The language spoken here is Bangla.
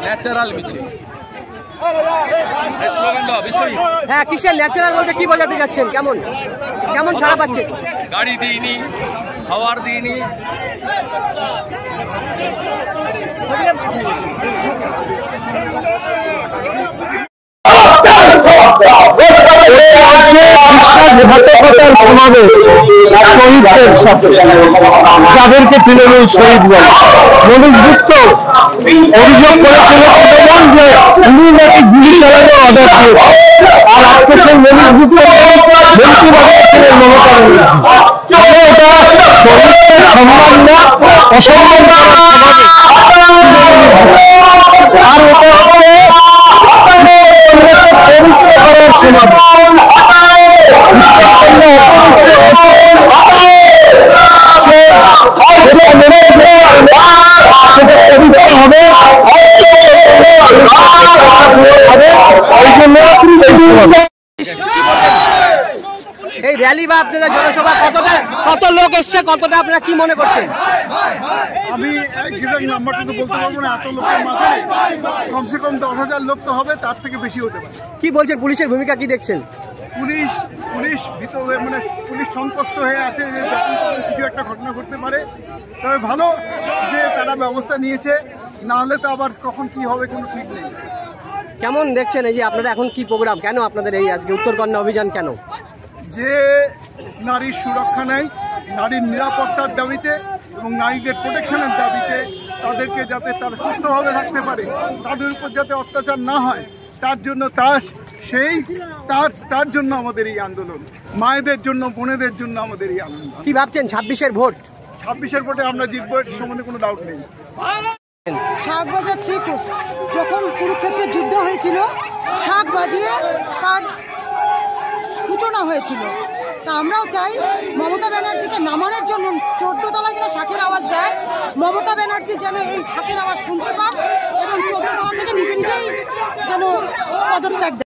ন্যাচারাল মিছিল। হ্যাঁ, কিসের ন্যাচারাল বলতে কি বোঝাতে যাচ্ছেন? কেমন কেমন সারা পাচ্ছে? গাড়ি দিইনি, খাওয়ার দিইনি। শহীদদের সাথে যাদেরকে তৃণমূল শহীদ বলে মনীষ গুপ্ত অভিযোগ করেছিল যে উনি নাকি গুলি চালানোর অর্ডার দিয়েছে, আর আজকে সেই মনীষ গুপ্ত মন্ত্রী বানিয়েছিলেন মমতা ব্যানার্জি। এটা শহীদদের সম্মান না, অসম্মান করার সমাবেশ। আর এটা হচ্ছে পবিত্র করার সমাবেশ। এই র্যালি বা আপনারা জনসভা কত লোক এসছে, কতটা আপনারা কি মনে করছেন? আমি নাম্বারটা তো বলতে পারবো না, এত লোকের মাঝে কমসে কম 10,000 লোক তো হবে, তার থেকে বেশি হতে পারে। কি বলছেন, পুলিশের ভূমিকা কি দেখছেন? পুলিশ সংকষ্ট হয়ে আছে যে যখন কিছু একটা ঘটনা ঘটতে পারে। তবে ভালো যে তারা ব্যবস্থা নিয়েছে, না হলে তো আবার কখন কি হবে কোনো ঠিক নেই। কেমন দেখছেন এই যে আপনারা এখন কি প্রোগ্রাম, কেন আপনাদের এই আজকে উত্তরকন্যা অভিযান কেন? যে নারীর সুরক্ষা নেই, নারীর নিরাপত্তার দাবিতে এবং নারীদের প্রোটেকশনের দাবিতে, তাদেরকে যাতে তারা সুস্থভাবে থাকতে পারে, তাদের উপর যাতে অত্যাচার না হয়, তার জন্য তার জন্য আমাদের এই আন্দোলন, মায়েদের জন্য, বোনেদের জন্য আমাদের এই আন্দোলন। কি ভাবছেন 26-এর ভোট? 26-এর ভোটে আমরা জিতবো, এর সম্বন্ধে কোনো ডাউট নেই। শাঁখ বাজাচ্ছে, যখন কুরুক্ষেত্রের যুদ্ধ হয়েছিল শাঁখ বাজিয়ে তার সূচনা হয়েছিল। তা আমরাও চাই মমতা ব্যানার্জিকে নামানোর জন্য 14 তলায় যেন শাঁখের আওয়াজ যায়, মমতা ব্যানার্জি যেন এই শাঁখের আওয়াজ শুনতে পান এবং 14 তলা থেকে নিজে নিজেই যেন পদত্যাগ দেয়।